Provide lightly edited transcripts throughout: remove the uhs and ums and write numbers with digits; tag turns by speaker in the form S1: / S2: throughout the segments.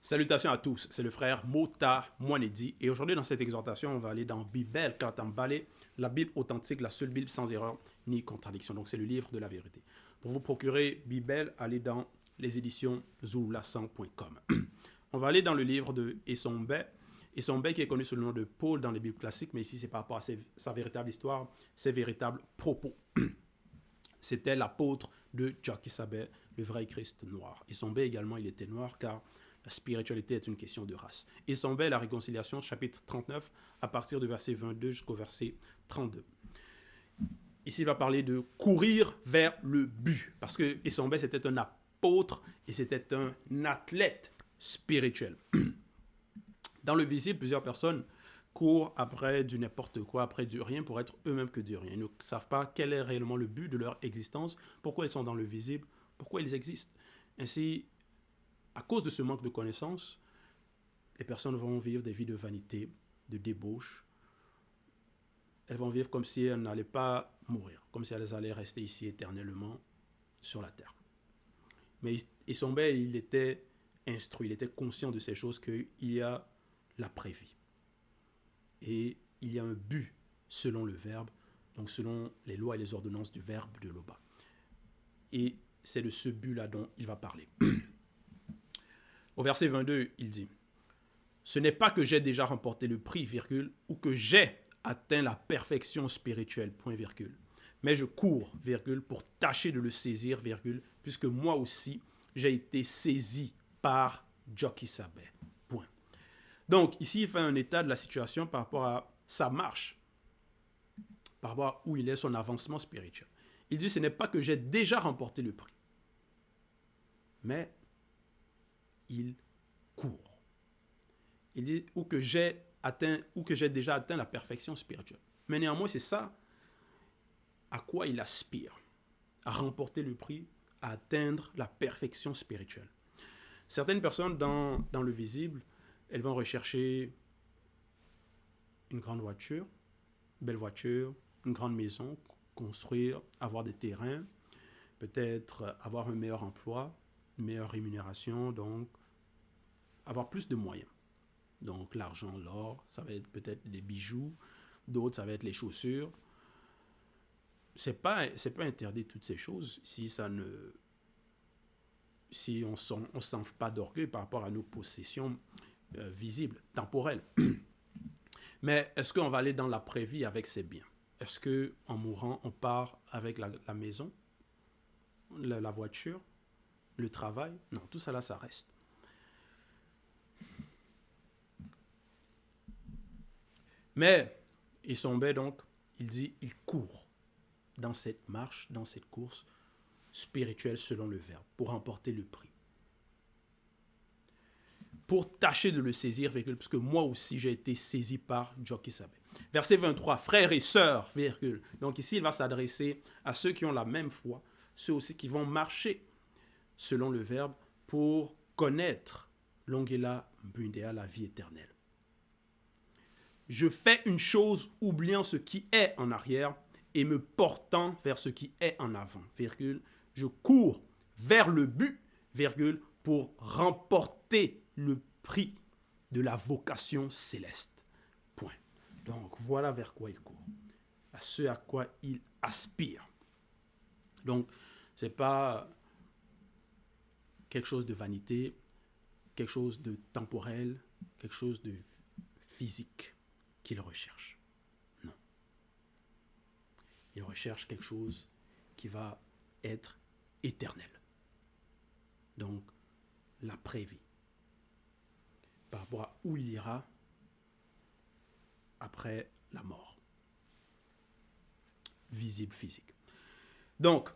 S1: Salutations à tous, c'est le frère Mota Mwanedi et aujourd'hui dans cette exhortation on va aller dans Bible Katambalé, la Bible authentique, la seule Bible sans erreur ni contradiction. Donc c'est le livre de la vérité. Pour vous procurer Bible, allez dans les éditions zoulassang.com. On va aller dans le livre de Essombe. Essombe qui est connu sous le nom de Paul dans les Bibles classiques, mais ici c'est par rapport à sa véritable histoire, ses véritables propos. C'était l'apôtre de Djakisabé, le vrai Christ noir. Essombe également il était noir car la spiritualité est une question de race. Essombe, la réconciliation, chapitre 39, à partir du verset 22 jusqu'au verset 32. Ici, il va parler de courir vers le but. Parce que Essombe, c'était un apôtre et c'était un athlète spirituel. Dans le visible, plusieurs personnes courent après du n'importe quoi, après du rien, pour être eux-mêmes que du rien. Ils ne savent pas quel est réellement le but de leur existence, pourquoi ils sont dans le visible, pourquoi ils existent. Ainsi, à cause de ce manque de connaissances, les personnes vont vivre des vies de vanité, de débauche. Elles vont vivre comme si elles n'allaient pas mourir, comme si elles allaient rester ici éternellement sur la terre. Mais Essombe, il était instruit, il était conscient de ces choses, qu'il y a l'après-vie. Et il y a un but selon le verbe, donc selon les lois et les ordonnances du verbe de Loba. Et c'est de ce but-là dont il va parler. Au verset 22, il dit « Ce n'est pas que j'ai déjà remporté le prix, virgule, ou que j'ai atteint la perfection spirituelle, point, virgule. Mais je cours, virgule, pour tâcher de le saisir, virgule, puisque moi aussi, j'ai été saisi par Djakisabé, point. » Donc, ici, il fait un état de la situation par rapport à sa marche, par rapport à où il est, son avancement spirituel. Il dit « Ce n'est pas que j'ai déjà remporté le prix, mais il court. » Il dit ou que j'ai déjà atteint la perfection spirituelle. Mais néanmoins, c'est ça à quoi il aspire, à remporter le prix, à atteindre la perfection spirituelle. Certaines personnes dans le visible, elles vont rechercher une grande voiture, une belle voiture, une grande maison, construire, avoir des terrains, peut-être avoir un meilleur emploi, une meilleure rémunération, donc avoir plus de moyens. Donc l'argent, l'or, ça va être peut-être les bijoux, d'autres ça va être les chaussures. C'est pas interdit toutes ces choses si on s'en fait pas d'orgueil par rapport à nos possessions visibles, temporelles. Mais est-ce qu'on va aller dans l'après-vie avec ces biens? Est-ce qu'en mourant, on part avec la maison, la voiture, le travail? Non, tout ça là, ça reste. Mais Essombe, donc, il dit, il court dans cette marche, dans cette course spirituelle selon le verbe, pour remporter le prix. Pour tâcher de le saisir, virgule, parce que moi aussi j'ai été saisi par Djakisabé. Verset 23, frères et sœurs, virgule. Donc ici, il va s'adresser à ceux qui ont la même foi, ceux aussi qui vont marcher selon le verbe pour connaître l'ongela bundea, la vie éternelle. Je fais une chose oubliant ce qui est en arrière et me portant vers ce qui est en avant, virgule. Je cours vers le but, virgule, pour remporter le prix de la vocation céleste. Point. Donc voilà vers quoi il court, à ce à quoi il aspire. Donc c'est pas quelque chose de vanité, quelque chose de temporel, quelque chose de physique qu'il recherche. Non. Il recherche quelque chose qui va être éternel. Donc, l'après-vie. Par rapport à où il ira après la mort. Visible, physique. Donc,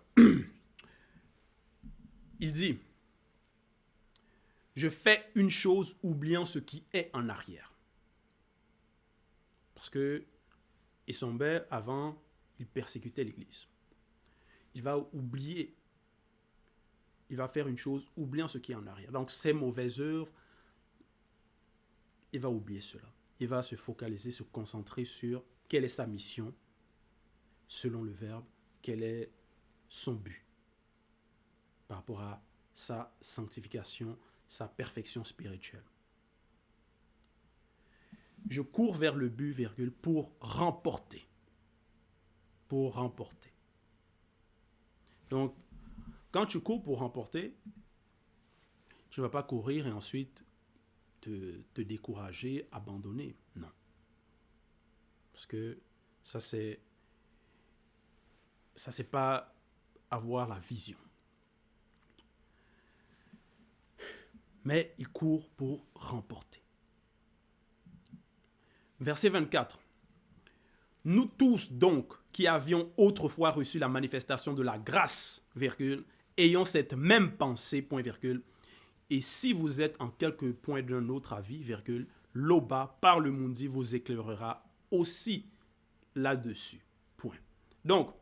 S1: il dit, je fais une chose oubliant ce qui est en arrière. Parce que Essombe, avant, il persécutait l'Église. Il va oublier, il va faire une chose oubliant ce qui est en arrière. Donc, ses mauvaises œuvres, il va oublier cela. Il va se focaliser, se concentrer sur quelle est sa mission, selon le verbe, quel est son but, par rapport à sa sanctification, sa perfection spirituelle. Je cours vers le but, virgule, pour remporter. Pour remporter. Donc, quand tu cours pour remporter, tu ne vas pas courir et ensuite te décourager, abandonner. Non. Parce que ça, c'est pas avoir la vision. Mais il court pour remporter. Verset 24. Nous tous donc qui avions autrefois reçu la manifestation de la grâce, virgule, ayons cette même pensée, point virgule, et si vous êtes en quelque point d'un autre avis, virgule, l'Oba par le Mundi vous éclairera aussi là-dessus, point. Donc,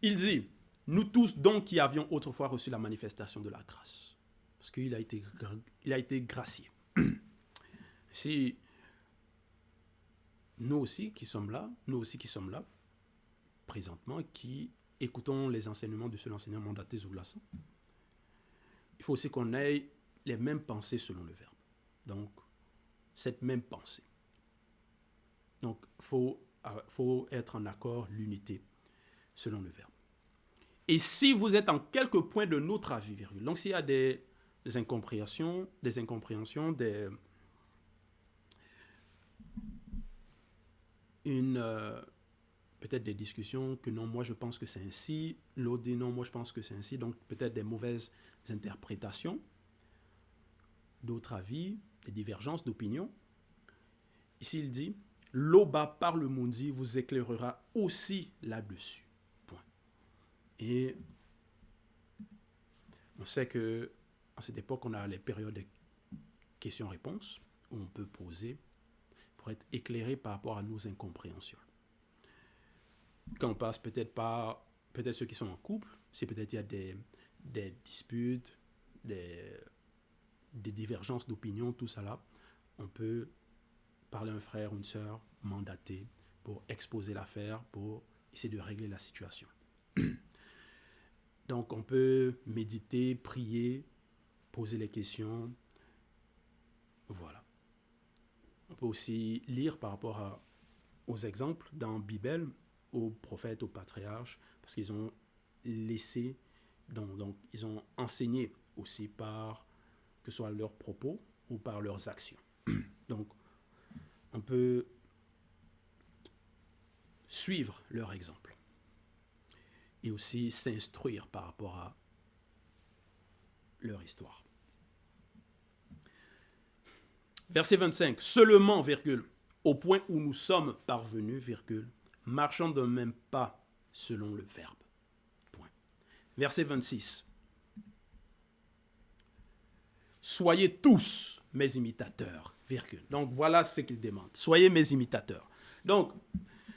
S1: il dit, nous tous donc qui avions autrefois reçu la manifestation de la grâce, parce qu'il a été gracié. Si nous aussi qui sommes là, présentement, qui écoutons les enseignements de seul enseignant mandaté Zouglassan, il faut aussi qu'on ait les mêmes pensées selon le verbe. Donc, cette même pensée. Donc, il faut être en accord, l'unité, selon le verbe. Et si vous êtes en quelque point de notre avis, virgule, donc s'il y a des incompréhensions, peut-être des discussions que non, moi je pense que c'est ainsi, l'autre dit non, moi je pense que c'est ainsi, donc peut-être des mauvaises interprétations, d'autres avis, des divergences d'opinion. Ici il dit, l'Oba par le Mundi vous éclairera aussi là-dessus. Point. Et on sait que à cette époque, on a les périodes de questions-réponses où on peut poser pour être éclairé par rapport à nos incompréhensions. Quand on passe peut-être ceux qui sont en couple, si peut-être il y a des disputes, des divergences d'opinion, tout ça là, on peut parler à un frère ou une sœur mandaté pour exposer l'affaire, pour essayer de régler la situation. Donc on peut méditer, prier, poser les questions. Voilà. On peut aussi lire par rapport aux exemples dans la Bible, aux prophètes, aux patriarches, parce qu'ils ont laissé, donc ils ont enseigné aussi par, que ce soit leurs propos ou par leurs actions. Donc, on peut suivre leur exemple et aussi s'instruire par rapport à leur histoire. Verset 25. Seulement, virgule, au point où nous sommes parvenus, virgule, marchant d'un même pas selon le verbe. Point. Verset 26. Soyez tous mes imitateurs, virgule. Donc voilà ce qu'il demande. Soyez mes imitateurs. Donc,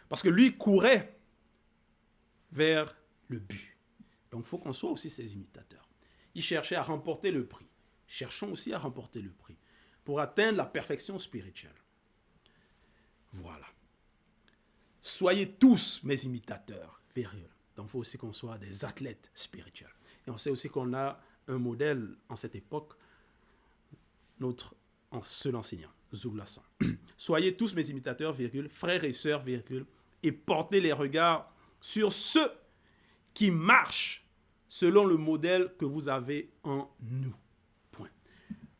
S1: parce que lui courait vers le but. Donc il faut qu'on soit aussi ses imitateurs. Il cherchait à remporter le prix. Cherchons aussi à remporter le prix pour atteindre la perfection spirituelle. Voilà. Soyez tous mes imitateurs, virgule. Donc il faut aussi qu'on soit des athlètes spirituels. Et on sait aussi qu'on a un modèle en cette époque, notre seul enseignant, Zouglassan. Soyez tous mes imitateurs, virgule, frères et sœurs, virgule, et portez les regards sur ceux qui marchent selon le modèle que vous avez en nous. Point.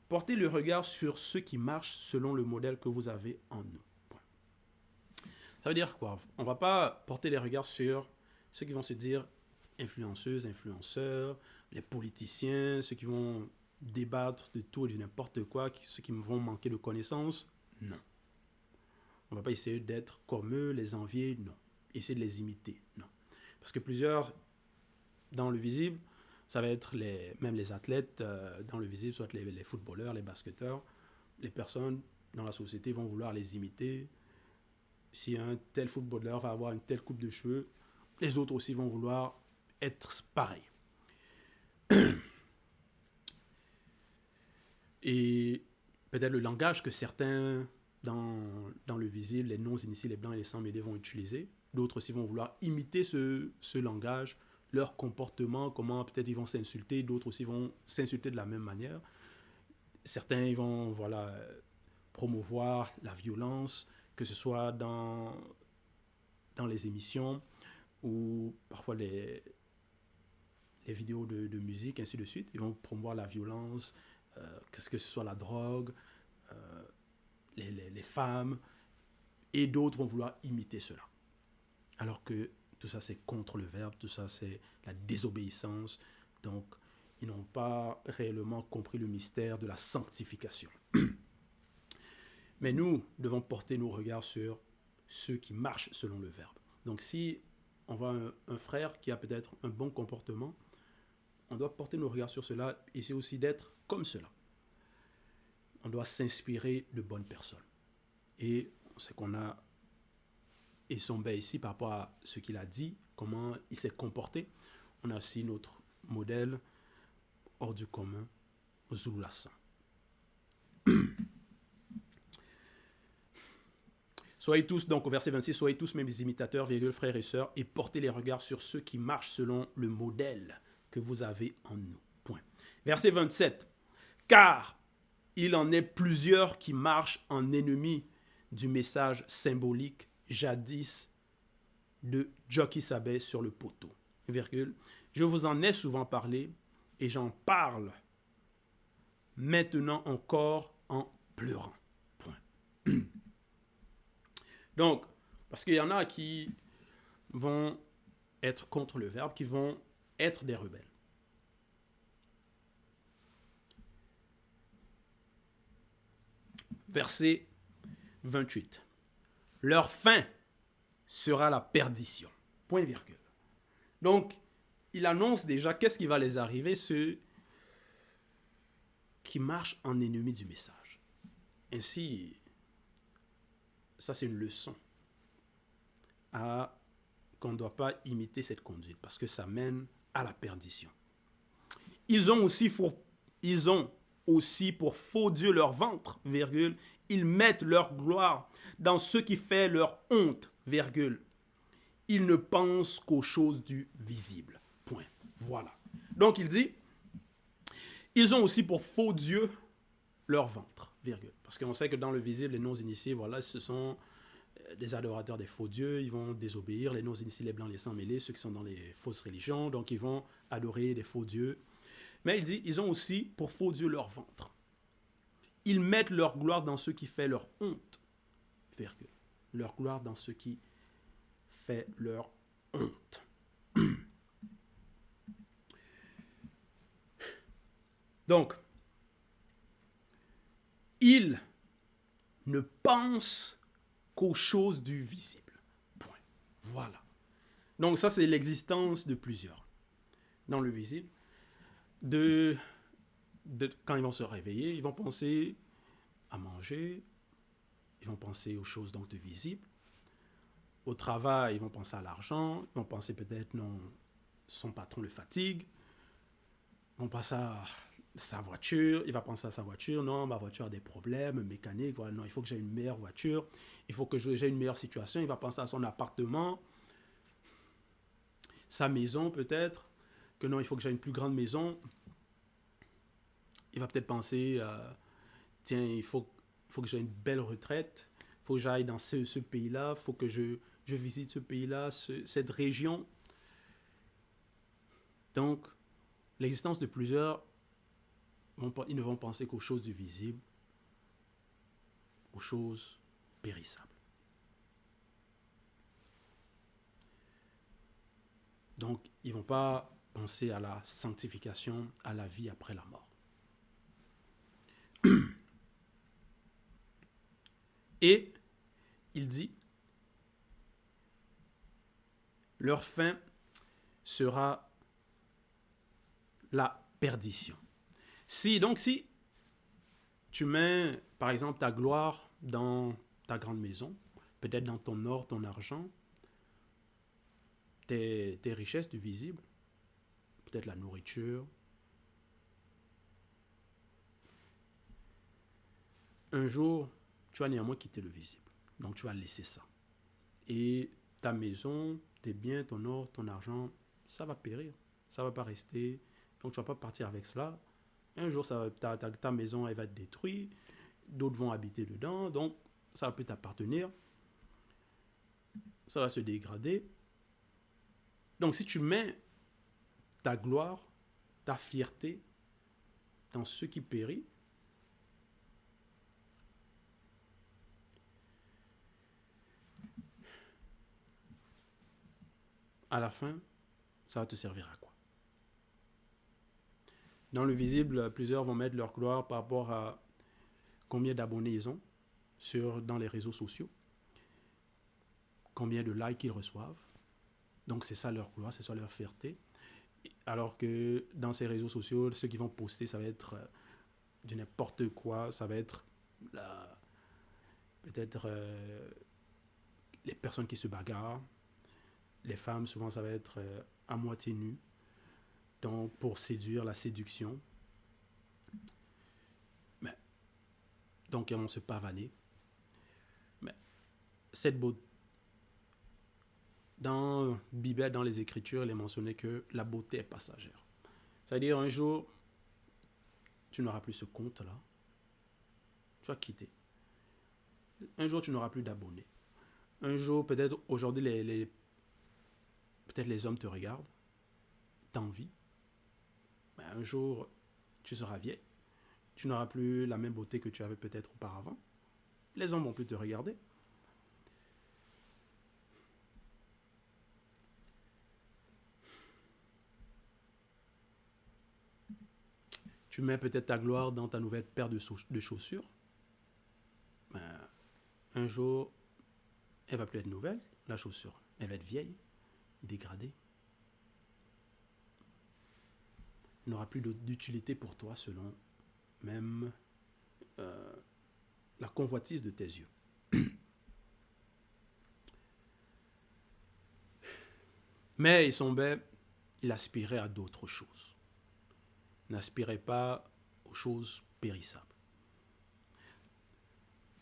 S1: Portez le regard sur ceux qui marchent selon le modèle que vous avez en nous. Point. Ça veut dire quoi? On ne va pas porter les regards sur ceux qui vont se dire influenceuses, influenceurs, les politiciens, ceux qui vont débattre de tout et de n'importe quoi, ceux qui vont manquer de connaissances. Non. On ne va pas essayer d'être comme eux, les envier, non. Essayer de les imiter, non. Parce que plusieurs, dans le visible, ça va être même les athlètes dans le visible, soit les footballeurs, les basketteurs, les personnes dans la société vont vouloir les imiter. Si un tel footballeur va avoir une telle coupe de cheveux, les autres aussi vont vouloir être pareils. Et peut-être le langage que certains dans le visible, les non-initiés, les blancs et les sans-mêlés vont utiliser. D'autres aussi vont vouloir imiter ce langage, leur comportement, comment peut-être ils vont s'insulter, d'autres aussi vont s'insulter de la même manière. Certains ils vont promouvoir la violence, que ce soit dans les émissions ou parfois les vidéos de musique, ainsi de suite. Ils vont promouvoir la violence, que ce soit la drogue, les femmes, et d'autres vont vouloir imiter cela. Alors que tout ça, c'est contre le verbe, tout ça, c'est la désobéissance. Donc, ils n'ont pas réellement compris le mystère de la sanctification. Mais nous devons porter nos regards sur ceux qui marchent selon le verbe. Donc, si on voit un frère qui a peut-être un bon comportement, on doit porter nos regards sur cela et c'est aussi d'être comme cela. On doit s'inspirer de bonnes personnes. Et c'est qu'on a Essombe ici par rapport à ce qu'il a dit, comment il s'est comporté. On a aussi notre modèle hors du commun, Zulu Lassan. Soyez tous, donc au verset 26, soyez tous mes imitateurs, virgule, frères et sœurs, et portez les regards sur ceux qui marchent selon le modèle que vous avez en nous. Point. Verset 27. Car il en est plusieurs qui marchent en ennemis du message symbolique jadis de Jockey Sabet sur le poteau. Virgule. Je vous en ai souvent parlé et j'en parle maintenant encore en pleurant. Point. Donc, parce qu'il y en a qui vont être contre le verbe, qui vont être des rebelles. Verset 28. Leur fin sera la perdition. Point virgule. Donc, il annonce déjà qu'est-ce qui va les arriver, ceux qui marchent en ennemi du message. Ainsi, ça c'est une leçon qu'on ne doit pas imiter cette conduite parce que ça mène à la perdition. Ils ont aussi pour faux Dieu leur ventre, virgule. Ils mettent leur gloire dans ce qui fait leur honte, virgule. Ils ne pensent qu'aux choses du visible. Point. Voilà. Donc il dit, ils ont aussi pour faux Dieu leur ventre, virgule. Parce qu'on sait que dans le visible, les non-initiés, voilà, ce sont des adorateurs des faux dieux, ils vont désobéir, les non-initiés, les blancs, les sans-mêlés, ceux qui sont dans les fausses religions, donc ils vont adorer des faux dieux. Mais il dit, ils ont aussi pour faux Dieu leur ventre. Ils mettent leur gloire dans ce qui fait leur honte, virgule. Leur gloire dans ce qui fait leur honte. Donc, ils ne pensent qu'aux choses du visible. Point. Voilà. Donc ça, c'est l'existence de plusieurs dans le visible. Quand ils vont se réveiller, ils vont penser à manger, ils vont penser aux choses donc de visibles. Au travail, ils vont penser à l'argent, ils vont penser peut-être non, son patron le fatigue, ils vont penser à sa voiture, il va penser à sa voiture, non, ma voiture a des problèmes mécaniques, voilà, non, il faut que j'ai une meilleure voiture, il faut que j'ai une meilleure situation, il va penser à son appartement, sa maison peut-être, que non, il faut que j'ai une plus grande maison. Il va peut-être penser, tiens, il faut que j'ai une belle retraite, il faut que j'aille dans ce pays-là, il faut que je visite ce pays-là, cette région. Donc, l'existence de plusieurs, ils ne vont penser qu'aux choses du visible, aux choses périssables. Donc, ils ne vont pas penser à la sanctification, à la vie après la mort. Et il dit, leur fin sera la perdition. Si tu mets, par exemple, ta gloire dans ta grande maison, peut-être dans ton or, ton argent, tes richesses du visible, peut-être la nourriture, un jour, tu vas néanmoins quitter le visible. Donc, tu vas laisser ça. Et ta maison, tes biens, ton or, ton argent, ça va périr. Ça ne va pas rester. Donc, tu ne vas pas partir avec cela. Un jour, ta maison, elle va être détruite. D'autres vont habiter dedans. Donc, ça peut t'appartenir. Ça va se dégrader. Donc, si tu mets ta gloire, ta fierté dans ce qui périt, à la fin, ça va te servir à quoi? Dans le visible, plusieurs vont mettre leur gloire par rapport à combien d'abonnés ils ont dans les réseaux sociaux, combien de likes ils reçoivent. Donc c'est ça leur gloire, c'est ça leur fierté. Alors que dans ces réseaux sociaux, ceux qui vont poster, ça va être de n'importe quoi, ça va être peut-être les personnes qui se bagarrent. Les femmes, souvent, ça va être à moitié nues. Donc, pour séduire, la séduction. Mais, donc, elles vont se pavaner. Mais cette beauté, dans Bible, dans les Écritures, il est mentionné que la beauté est passagère. C'est-à-dire, un jour, tu n'auras plus ce compte-là. Tu vas quitter. Un jour, tu n'auras plus d'abonnés. Un jour, peut-être, aujourd'hui, peut-être les hommes te regardent, t'envient. Mais un jour, tu seras vieille. Tu n'auras plus la même beauté que tu avais peut-être auparavant. Les hommes ne vont plus te regarder. Tu mets peut-être ta gloire dans ta nouvelle paire de chaussures. Mais un jour, elle ne va plus être nouvelle, la chaussure. Elle va être vieille, dégradée. Il n'aura plus d'utilité pour toi selon même la convoitise de tes yeux. Mais il aspirait à d'autres choses. N'aspirait pas aux choses périssables.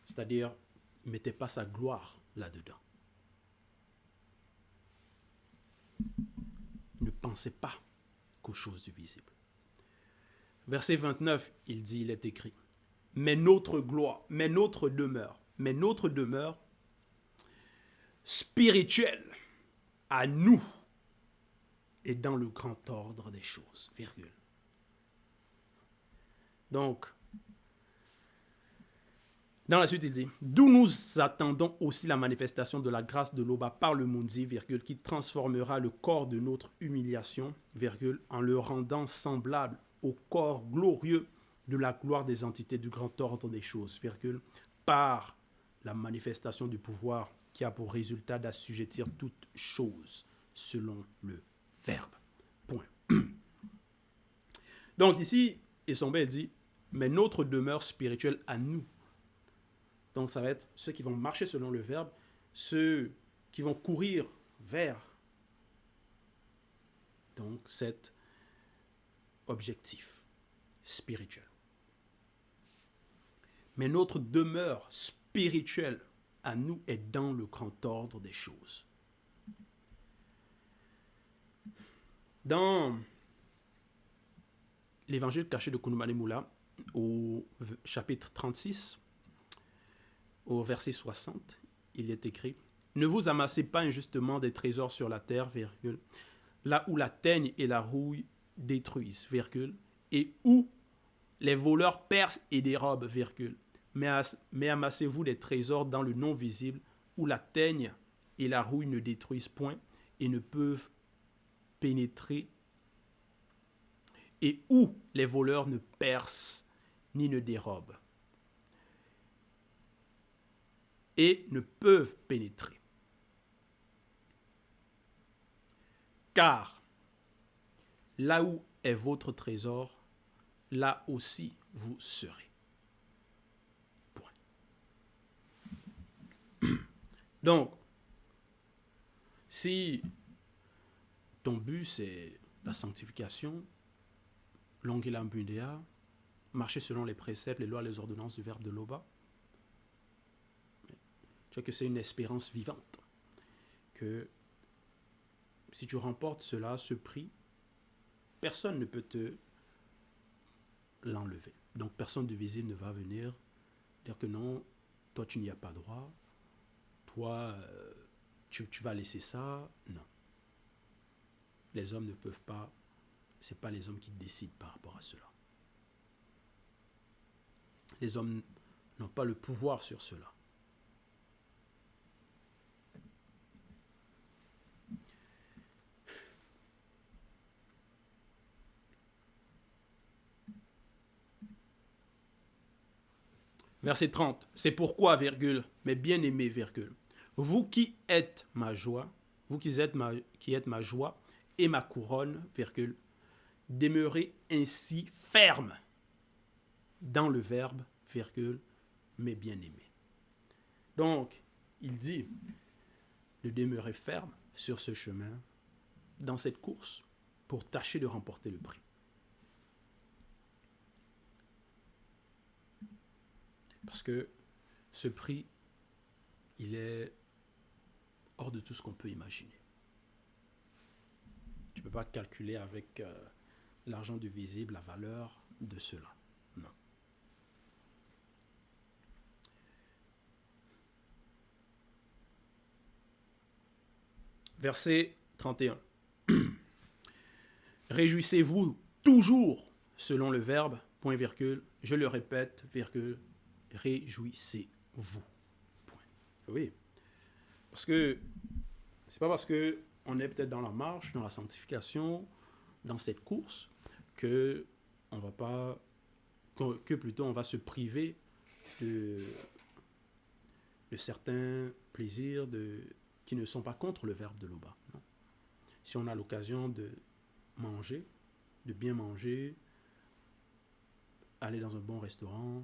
S1: C'est-à-dire, ne mettait pas sa gloire là-dedans. Ne pensez pas qu'aux choses du visible. Verset 29, il est écrit, mais notre gloire, mais notre demeure spirituelle à nous est dans le grand ordre des choses, virgule. Donc, dans la suite, il dit, d'où nous attendons aussi la manifestation de la grâce de l'Oba par le Mundi, virgule, qui transformera le corps de notre humiliation, virgule, en le rendant semblable au corps glorieux de la gloire des entités du grand ordre des choses, virgule, par la manifestation du pouvoir qui a pour résultat d'assujettir toutes choses selon le Verbe. Point. Donc ici, Esombé dit, mais notre demeure spirituelle à nous. Donc ça va être ceux qui vont marcher selon le Verbe, ceux qui vont courir vers donc cet objectif spirituel. Mais notre demeure spirituelle à nous est dans le grand ordre des choses. Dans l'évangile caché de Kounoumane Moula, au chapitre 36, au verset 60, il est écrit « Ne vous amassez pas injustement des trésors sur la terre, virgule, là où la teigne et la rouille détruisent, virgule, et où les voleurs percent et dérobent, virgule. Mais amassez-vous des trésors dans le non visible, où la teigne et la rouille ne détruisent point et ne peuvent pénétrer, et où les voleurs ne percent ni ne dérobent, et ne peuvent pénétrer. Car là où est votre trésor, là aussi vous serez. Point. Donc, si ton but c'est la sanctification, l'ongila mbundea, marcher selon les préceptes, les lois, les ordonnances du Verbe de l'Oba, tu vois que c'est une espérance vivante, que si tu remportes cela, ce prix, personne ne peut te l'enlever. Donc personne de visible ne va venir dire que non, toi tu n'y as pas droit, toi tu vas laisser ça. Non. Les hommes ne peuvent pas, ce n'est pas les hommes qui décident par rapport à cela. Les hommes n'ont pas le pouvoir sur cela. Verset 30. C'est pourquoi, virgule, mes bien-aimés, virgule, vous qui êtes ma joie, vous qui êtes ma joie et ma couronne, virgule, demeurez ainsi ferme dans le verbe, virgule, mes bien-aimés. Donc, il dit de demeurer ferme sur ce chemin, dans cette course, pour tâcher de remporter le prix. Parce que ce prix, il est hors de tout ce qu'on peut imaginer. Tu ne peux pas calculer avec l'argent du visible la valeur de cela. Non. Verset 31. Réjouissez-vous toujours selon le verbe, point virgule, je le répète, virgule, réjouissez-vous. Point. Oui. Parce que c'est pas parce que on est peut-être dans la marche, dans la sanctification, dans cette course, que on va pas, que plutôt on va se priver de certains plaisirs qui ne sont pas contre le verbe de Loba. Non. Si on a l'occasion de manger, de bien manger, aller dans un bon restaurant,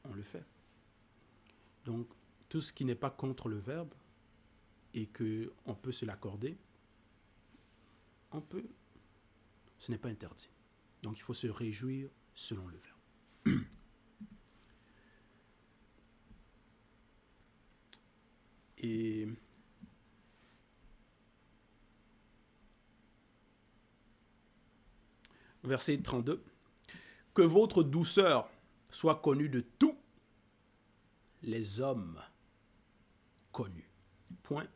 S1: on le fait. Donc, tout ce qui n'est pas contre le verbe et qu'on peut se l'accorder, on peut. Ce n'est pas interdit. Donc, il faut se réjouir selon le verbe. Et verset 32. Que votre douceur soit connue de tous les hommes connus. Point.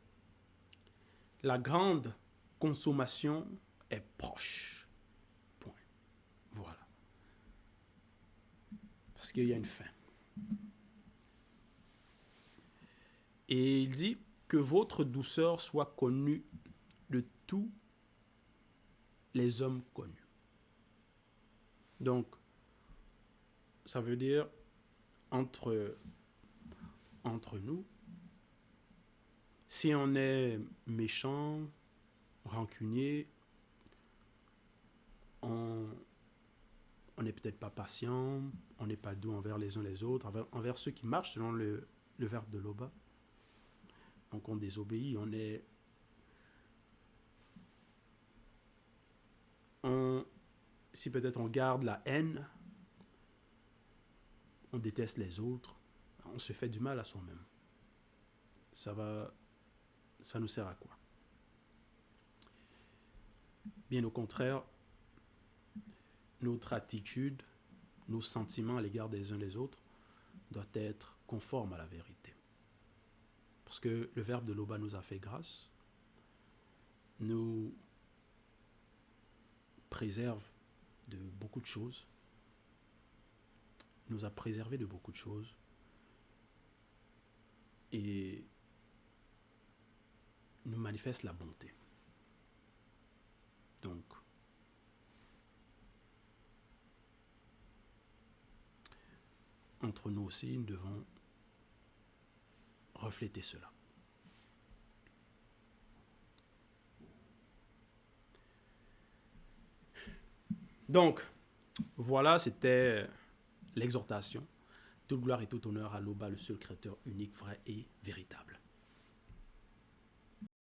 S1: La grande consommation est proche. Point. Voilà. Parce qu'il y a une fin. Et il dit que votre douceur soit connue de tous les hommes connus. Donc, ça veut dire entre nous, si on est méchant, rancunier, on n'est peut-être pas patient, on n'est pas doux envers les uns les autres, envers ceux qui marchent selon le verbe de Loba. Donc on désobéit, si peut-être on garde la haine, on déteste les autres, on se fait du mal à soi-même. Ça nous sert à quoi? Bien au contraire, notre attitude, nos sentiments à l'égard des uns des autres doivent être conformes à la vérité. Parce que le verbe de Loba nous a fait grâce, nous préserve de beaucoup de choses, nous a préservé de beaucoup de choses et nous manifeste la bonté. Donc, entre nous aussi, nous devons refléter cela. Donc, voilà, c'était l'exhortation. Toute gloire et tout honneur à Loba, le seul créateur unique, vrai et véritable.